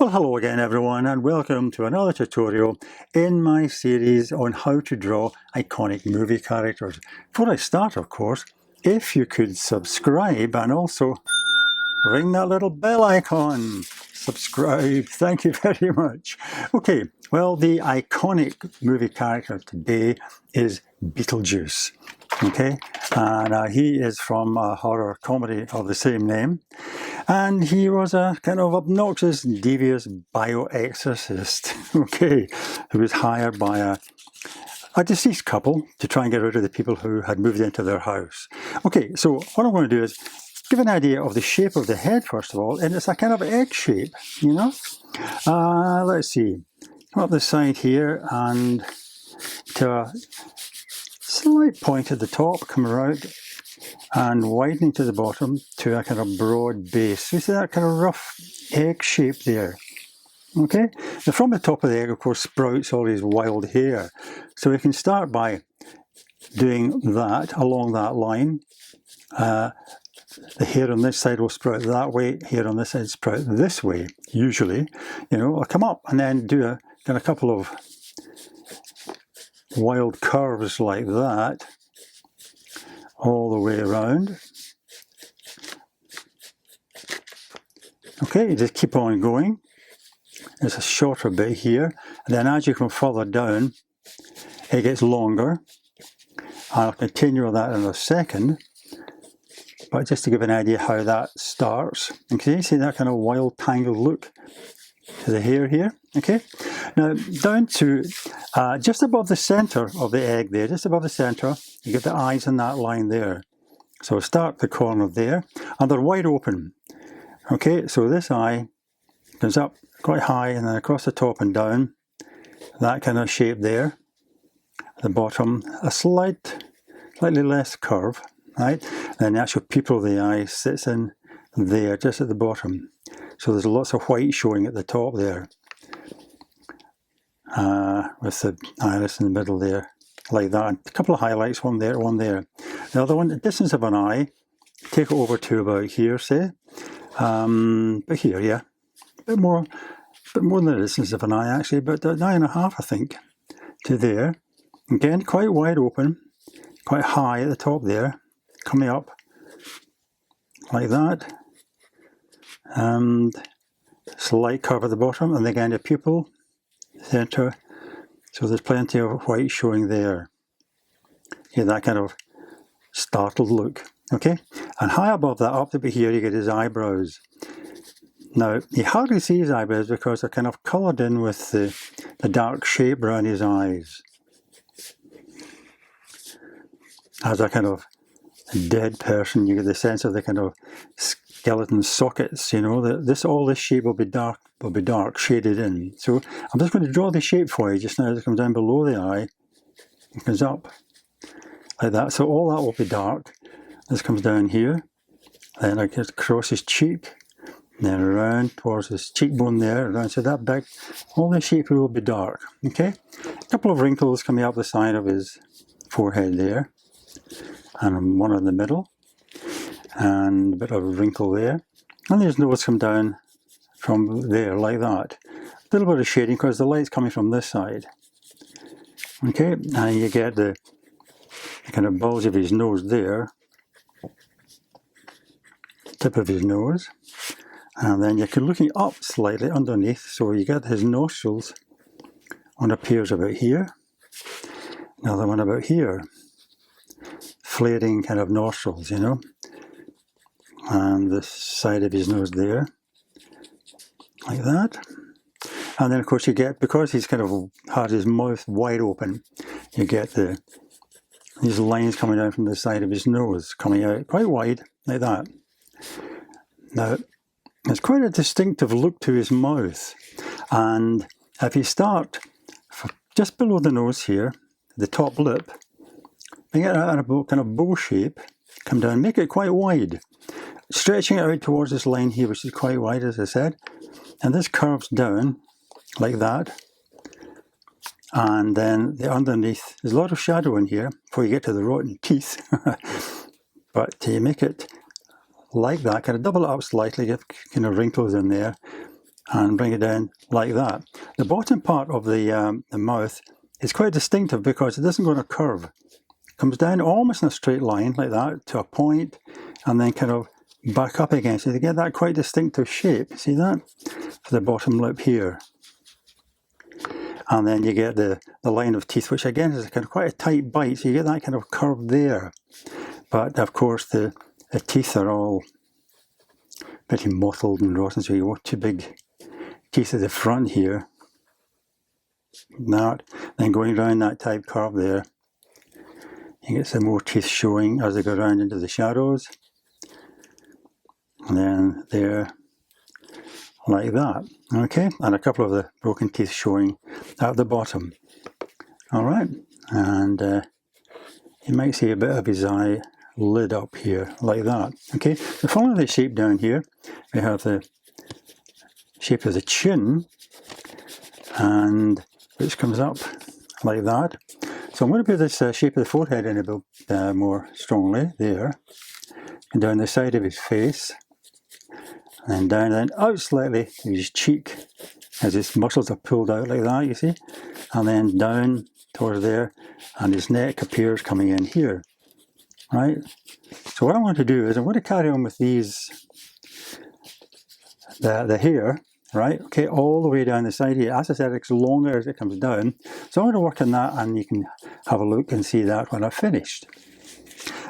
Well, hello again everyone, and welcome to another tutorial in my series on how to draw iconic movie characters. Before I start, of course, if you could subscribe and also ring that little bell icon. Subscribe, thank you very much. Okay, well, the iconic movie character today is Beetlejuice. Okay, and he is from a horror comedy of the same name. And he was a kind of obnoxious, devious bioexorcist, okay, who was hired by a deceased couple to try and get rid of the people who had moved into their house. Okay, so what I'm going to do is give an idea of the shape of the head, first of all, and it's a kind of egg shape, you know. Let's see, come up the side here and to a slight point at the top, come around and widening to the bottom to a kind of broad base. You see that kind of rough egg shape there? Okay, now from the top of the egg, of course, sprouts all his wild hair. So we can start by doing that along that line. The hair on this side will sprout that way, hair on this side sprout this way, usually. You know, I'll come up and then do a couple of wild curves like that all the way around. Okay, you just keep on going. There's a shorter bit here, and then as you come further down, it gets longer. I'll continue with that in a second, but just to give an idea how that starts. And can you see that kind of wild tangled look to the hair here? Okay, now down to just above the centre of the egg there, just above the centre, you get the eyes in that line there. So start the corner there, and they're wide open. Okay, so this eye goes up quite high and then across the top and down, that kind of shape there. The bottom, a slightly less curve, right? Then the actual pupil of the eye sits in there, just at the bottom. So there's lots of white showing at the top there, with the iris in the middle there, like that. A couple of highlights, one there, one there. The other one, the distance of an eye, take it over to about here, say. But here, yeah, a bit more than the distance of an eye actually, but an eye and a half, I think, to there. Again, quite wide open, quite high at the top there, coming up like that, and slight curve at the bottom, and again a pupil, centre, so there's plenty of white showing there. Yeah, that kind of startled look. Okay, and high above that, up to be here, you get his eyebrows. Now, you hardly see his eyebrows because they're kind of coloured in with the dark shape around his eyes. As a kind of dead person, you get the sense of the kind of skeleton sockets, you know, that all this shape will be dark, shaded in. So I'm just going to draw the shape for you just now as it comes down below the eye. It comes up like that, so all that will be dark. This comes down here, then I get across his cheek, then around towards his cheekbone there, around to that back. All the shape will be dark, okay? A couple of wrinkles coming up the side of his forehead there, and one in the middle, and a bit of a wrinkle there. And his nose come down from there, like that. A little bit of shading because the light's coming from this side. Okay, and you get the kind of bulge of his nose there, tip of his nose, and then you're looking up slightly underneath, so you get his nostrils. One appears about here, another one about here, flaring kind of nostrils, you know, and the side of his nose there, like that. And then of course you get, because he's kind of had his mouth wide open, you get these lines coming down from the side of his nose, coming out quite wide, like that. Now, there's quite a distinctive look to his mouth, and if you start just below the nose here, the top lip, make it a kind of bow shape, come down, make it quite wide, stretching it out towards this line here, which is quite wide, as I said, and this curves down like that, and then the underneath, there's a lot of shadow in here before you get to the rotten teeth, but you make it like that, kind of double it up slightly, get kind of wrinkles in there, and bring it down like that. The bottom part of the mouth is quite distinctive because it doesn't go in a curve. It comes down almost in a straight line like that to a point, and then kind of back up again. So you get that quite distinctive shape. See that? For the bottom lip here. And then you get the line of teeth, which again is kind of quite a tight bite, so you get that kind of curve there. But of course the teeth are all pretty mottled and rotten, so you want two big teeth at the front here. That, then going around that type curve there, you get some more teeth showing as they go around into the shadows. And then there, like that. Okay, and a couple of the broken teeth showing at the bottom. Alright, and you might see a bit of his eye lid up here, like that. Okay, so following the shape down here, we have the shape of the chin, and which comes up like that. So I'm going to put this shape of the forehead in a bit more strongly there, and down the side of his face, and down and out slightly his cheek, as his muscles are pulled out like that, you see, and then down towards there, and his neck appears coming in here, right? So what I want to do is I'm going to carry on with these, the hair, right? Okay, all the way down the side here. As I said, it's longer as it comes down. So I'm going to work on that, and you can have a look and see that when I've finished.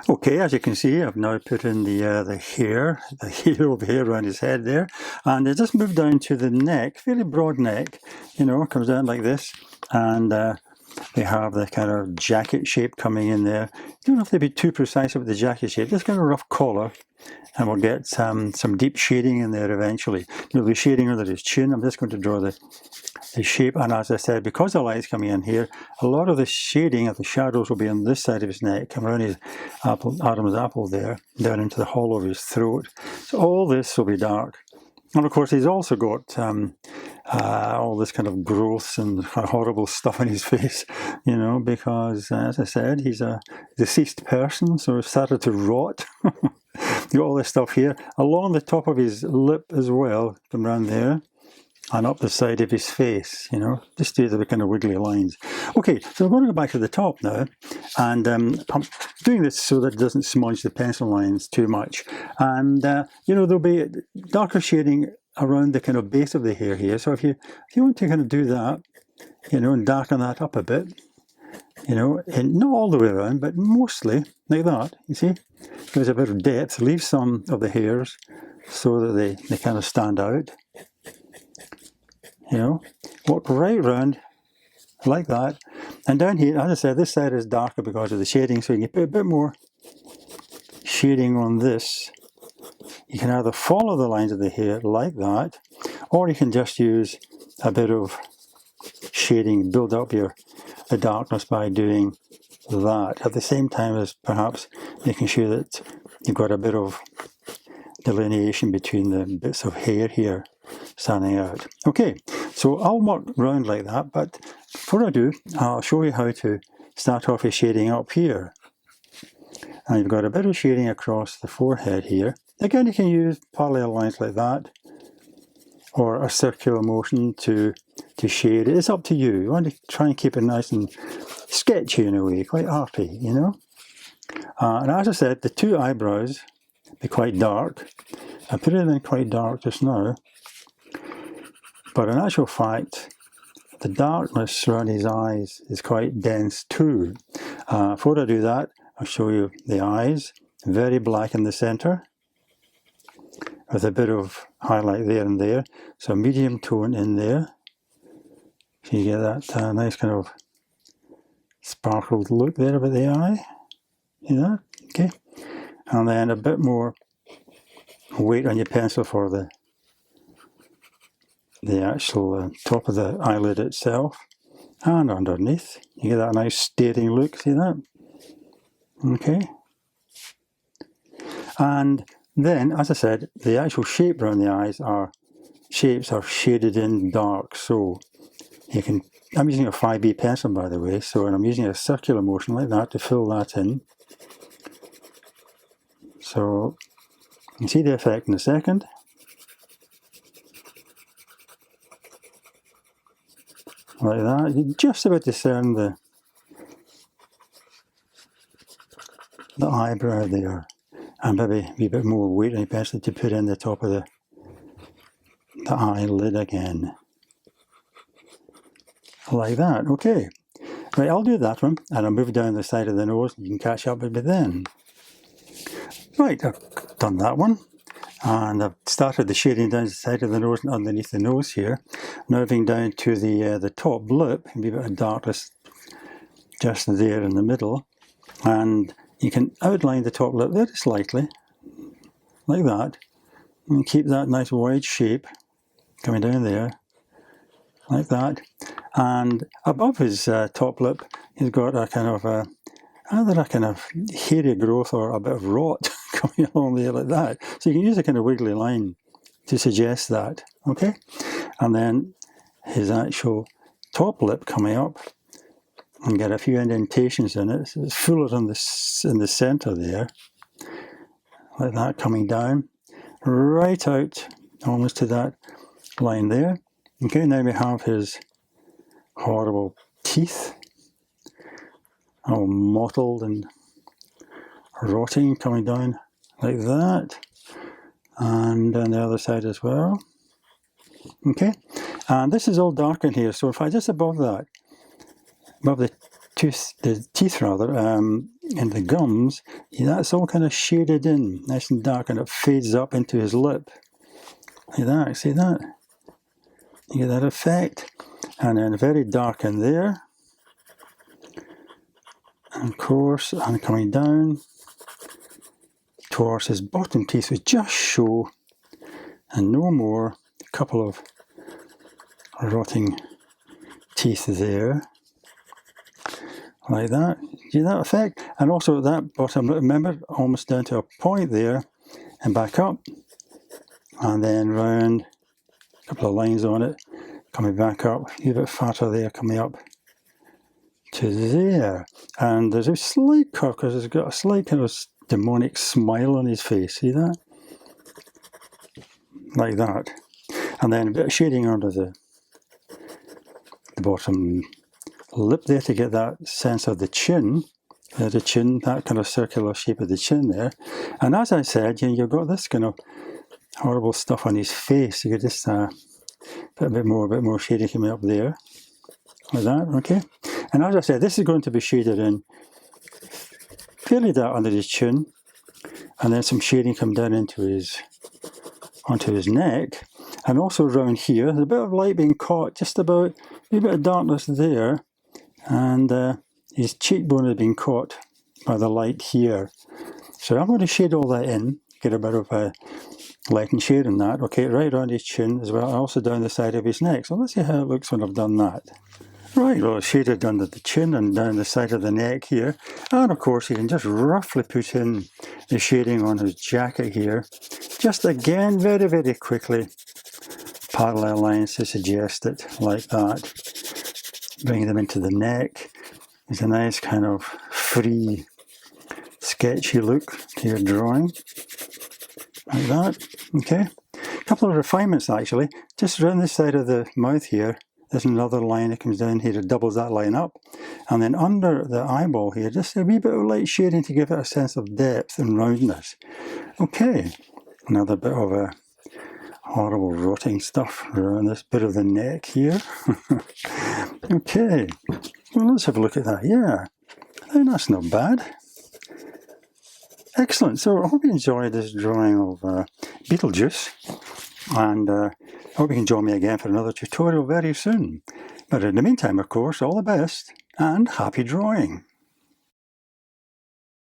Okay, as you can see, I've now put in the hair, the halo of hair around his head there, and it just moved down to the neck, fairly broad neck, you know, comes down like this, and they have the kind of jacket shape coming in there. You don't have to be too precise with the jacket shape, just kind of rough collar, and we'll get some deep shading in there eventually. You'll be shading under his chin. I'm just going to draw the shape, and as I said, because the light's coming in here, a lot of the shading of the shadows will be on this side of his neck, around his Adam's apple there, down into the hollow of his throat. So all this will be dark. And of course he's also got all this kind of growths and horrible stuff in his face, you know, because as I said, he's a deceased person, so it started to rot. You got all this stuff here, along the top of his lip as well, from around there, and up the side of his face, you know, just do the kind of wiggly lines. Okay, so I'm going to go back to the top now, and I'm doing this so that it doesn't smudge the pencil lines too much. And, you know, there'll be darker shading around the kind of base of the hair here, so if you want to kind of do that, you know, and darken that up a bit, you know, and not all the way around, but mostly like that, you see? Gives a bit of depth, leave some of the hairs so that they kind of stand out. You know, walk right round like that, and down here, as I said, this side is darker because of the shading, so you can put a bit more shading on this. You can either follow the lines of the hair like that, or you can just use a bit of shading, build up the darkness by doing that, at the same time as perhaps making sure that you've got a bit of delineation between the bits of hair here standing out. Okay, so I'll work round like that, but before I do, I'll show you how to start off with shading up here. And you've got a bit of shading across the forehead here. Again, you can use parallel lines like that, or a circular motion to shade. It's up to you. You want to try and keep it nice and sketchy in a way, quite arty, you know. And as I said, the two eyebrows be quite dark. I put it in quite dark just now, but in actual fact, the darkness around his eyes is quite dense too. Before I do that, I'll show you the eyes, very black in the centre, with a bit of highlight there and there, so medium tone in there. So you get that nice kind of sparkled look there about the eye, you know, okay. And then a bit more weight on your pencil for the actual top of the eyelid itself, and underneath. You get that nice staring look, see that? Okay. And then, as I said, the actual shape around the eyes shapes are shaded in dark, so you can, I'm using a 5B pencil by the way, so and I'm using a circular motion like that to fill that in. So you see the effect in a second. like that. You can just about discern the eyebrow there, and maybe a wee bit more weight and pencil to put in the top of the eyelid again. Like that, okay. Right, I'll do that one, and I'll move down the side of the nose, and you can catch up with me then. Right, I've done that one, and I've started the shading down the side of the nose and underneath the nose here. Now moving down to the top lip, a bit of darkness just there in the middle, and you can outline the top lip very slightly, like that, and keep that nice wide shape coming down there, like that. And above his top lip, he's got a kind of either a kind of hairy growth or a bit of rot coming along there like that. So you can use a kind of wiggly line to suggest that, okay? And then his actual top lip coming up, and get a few indentations in it. So it's fuller in the centre there, like that, coming down, right out almost to that line there. Okay, now we have his horrible teeth, all mottled and rotting, coming down like that, and on the other side as well. Okay, and this is all dark in here, so if I just above that, above the teeth rather, and the gums, that's all kind of shaded in, nice and dark, and it fades up into his lip, like that. See that? You get that effect, and then very dark in there, and of course, and coming down towards his bottom teeth, which just show, and no more, a couple of rotting teeth there, like that. See that effect? And also at that bottom, remember, almost down to a point there, and back up, and then round, a couple of lines on it, coming back up, a bit fatter there, coming up to there. And there's a slight curve, because he's got a slight kind of demonic smile on his face, see that? Like that. And then a bit of shading under the bottom lip there to get that sense of the chin, that kind of circular shape of the chin there. And as I said, you've got this kind of horrible stuff on his face. You could just put a bit more shading coming up there, like that, okay? And as I said, this is going to be shaded in fairly dark under his chin, and then some shading come down onto his neck, and also around here, there's a bit of light being caught, just about a bit of darkness there, and his cheekbone has been caught by the light here. So I'm going to shade all that in, get a bit of a light and shade in that, okay, right around his chin as well, and also down the side of his neck. So let's see how it looks when I've done that. Right, well, it's shaded under the chin and down the side of the neck here, and of course you can just roughly put in the shading on his jacket here, just again very, very quickly, parallel lines to suggest it, like that. Bring them into the neck. It's a nice kind of free, sketchy look to your drawing, like that, okay. A couple of refinements actually, just around this side of the mouth here, there's another line that comes down here that doubles that line up, and then under the eyeball here, just a wee bit of light shading to give it a sense of depth and roundness. Okay, another bit of a horrible rotting stuff around this bit of the neck here. Okay, well, let's have a look at that. Yeah, I think that's not bad. Excellent. So I hope you enjoyed this drawing of Beetlejuice, and I hope you can join me again for another tutorial very soon. But in the meantime, of course, all the best and happy drawing.